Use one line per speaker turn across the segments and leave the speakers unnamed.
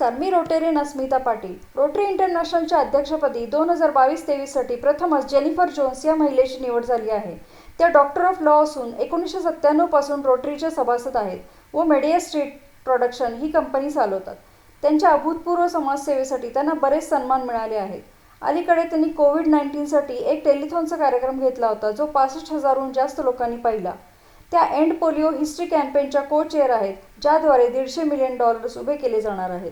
नमस्कार, मी रोटेरियन अस्मिता पाटील. रोटरी इंटरनॅशनलच्या अध्यक्षपदी 2022-23 साठी प्रथमच जेनिफर जोन्स या महिलेची निवड झाली आहे. त्या डॉक्टर ऑफ लॉ असून 1997 पासून रोटरीच्या सभासद आहेत व मीडिया स्ट्रीट प्रोडक्शन ही कंपनी चालवतात. त्यांच्या अभूतपूर्व समाजसेवेसाठी त्यांना बरेच सन्मान मिळाले आहेत. अलीकडे त्यांनी कोविड-19 साठी एक टेलिथॉनचा कार्यक्रम घेतला होता, जो 65,000हून जास्त लोकांनी पाहिला. त्या एंड पोलिओ हिस्ट्री कॅम्पेनच्या को-चेअर आहेत, ज्याद्वारे $150 मिलियन उभे केले जाणार आहेत.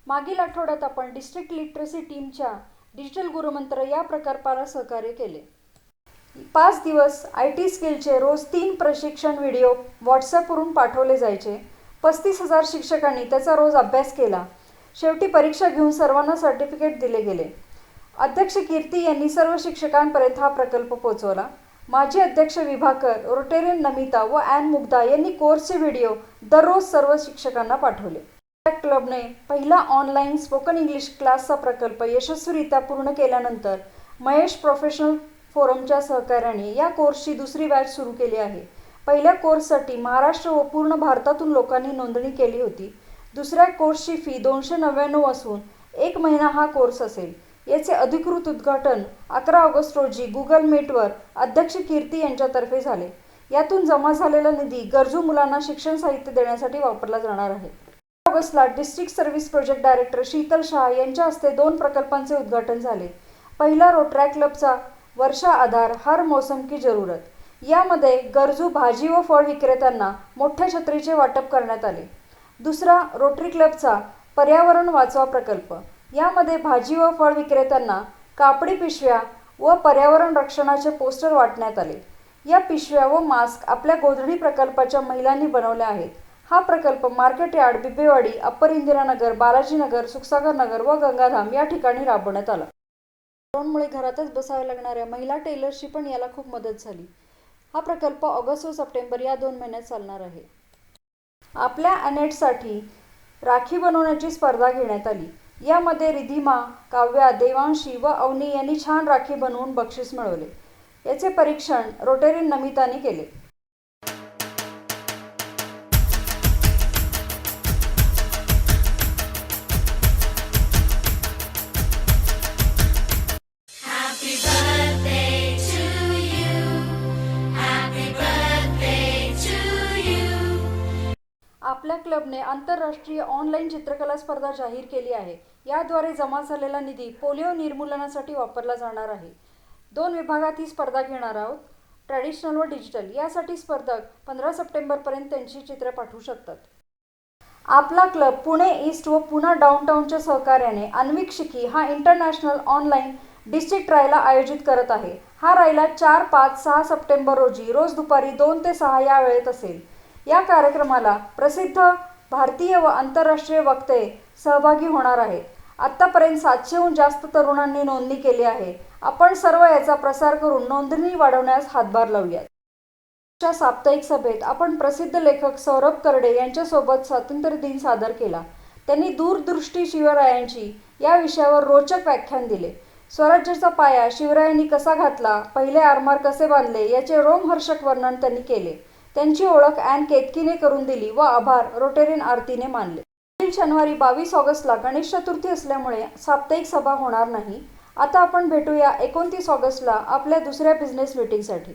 मागील आठवड्यात आपण डिस्ट्रिक्ट लिटरसी टीमच्या डिजिटल गुरुमंत्र या प्रकल्पाला सहकार्य केले. 5 दिवस IT स्किलचे रोज 3 प्रशिक्षण व्हिडिओ व्हॉट्सअपवरून पाठवले जायचे. 35,000 शिक्षकांनी त्याचा रोज अभ्यास केला. शेवटी परीक्षा घेऊन सर्वांना सर्टिफिकेट दिले गेले. अध्यक्ष कीर्ती यांनी सर्व शिक्षकांपर्यंत हा प्रकल्प पोहोचवला. माजी अध्यक्ष विभाकर, रोटेरियन नमिता व ॲन मुग्धा यांनी कोर्सचे व्हिडिओ दररोज सर्व शिक्षकांना पाठवले. क्लबने पहिला ऑनलाईन स्पोकन इंग्लिश क्लासचा प्रकल्प यशस्वीरित्या पूर्ण केल्यानंतर महेश प्रोफेशनल फोरमच्या सहकार्याने या कोर्सची दुसरी बॅच सुरू केली आहे. पहिल्या कोर्ससाठी महाराष्ट्र व पूर्ण भारतातून लोकांनी नोंदणी केली होती. दुसऱ्या कोर्सची फी 299 असून 1 महिना हा कोर्स असेल. याचे अधिकृत उद्घाटन 11 ऑगस्ट रोजी गुगल मीटवर अध्यक्ष कीर्ती यांच्यातर्फे झाले. यातून जमा झालेला निधी गरजू मुलांना शिक्षण साहित्य देण्यासाठी वापरला जाणार आहे. ऑगस्टला district service project director Sheetal Shah यांच्या हस्ते 2 प्रकल्पांचे उद्घाटन झाले. पहिला रोटरी क्लबचा वर्षा आधार हर मौसम की जरूरत. यामध्ये गरजू भाजी व फळ विक्रेत्यांना मोठ्या छत्रीचे वाटप करण्यात आले. दुसरा रोटरी क्लबचा पर्यावरण वाचवा प्रकल्प. यामध्ये भाजी व फळ विक्रेत्यांना कापडी पिशव्या व पर्यावरण रक्षणाचे पोस्टर वाटण्यात आले. या पिशव्या व मास्क आपल्या गोधडी प्रकल्पाच्या महिलांनी बनवल्या आहेत. हा प्रकल्प market yard, Bibwewadi, upper Indiranagar, Balajinagar, Sukhsagar Nagar व गंगाधाम या ठिकाणी राबवण्यात आला. लॉकडाऊनमुळे घरातच बसाव्या लागणाऱ्या महिला टेलर्सची पण याला खूप मदत झाली. हा प्रकल्प ऑगस्ट व सप्टेंबर या 2 महिन्यात चालणार आहे. आपल्या अनेटसाठी राखी बनवण्याची स्पर्धा घेण्यात आली. यामध्ये रिधिमा, काव्या, देवांशी व अवनी यांनी छान राखी बनवून बक्षीस मिळवले. याचे परीक्षण रोटेरियन नमिताने केले. आपल्या क्लबने आंतरराष्ट्रीय ऑनलाईन चित्रकला स्पर्धा जाहीर केली आहे. याद्वारे जमा झालेला निधी पोलिओ निर्मूलनासाठी वापरला जाणार आहे. 2 विभागात ही स्पर्धा घेणार आहोत, ट्रॅडिशनल व डिजिटल. यासाठी स्पर्धक 15 सप्टेंबरपर्यंत त्यांची चित्रे पाठवू शकतात. आपला क्लब पुणे ईस्ट व पुणा डाऊनटाऊनच्या सहकार्याने अन्विक शिकी हा इंटरनॅशनल ऑनलाईन डिस्ट्रिक्ट रायला आयोजित करत आहे. हा रायला 4, 5, 6 सप्टेंबर रोजी रोज दुपारी 2 ते 6 या वेळेत असेल. या कार्यक्रमाला प्रसिद्ध भारतीय व आंतरराष्ट्रीय वक्ते सहभागी होणार आहेत. आत्तापर्यंत 700हून जास्त तरुणांनी नोंदणी केली आहे. आपण सर्व याचा प्रसार करून नोंदणी वाढवण्यास हातभार लावूयात. च्या साप्ताहिक सभेत आपण प्रसिद्ध लेखक सौरभ करडे यांच्यासोबत स्वातंत्र्य दिन सादर केला. त्यांनी दूरदृष्टी शिवरायांची या विषयावर रोचक व्याख्यान दिले. स्वराज्याचा पाया शिवरायांनी कसा घातला, पहिले आरमार कसे बांधले याचे रोमहर्षक वर्णन त्यांनी केले. त्यांची ओळख ॲन केतकीने करून दिली व आभार रोटेरियन आरतीने मानले. पुढील शनिवारी 22 ऑगस्टला गणेश चतुर्थी असल्यामुळे साप्ताहिक सभा होणार नाही. आता आपण भेटूया 29 ऑगस्टला आपल्या दुसऱ्या बिझनेस मीटिंगसाठी.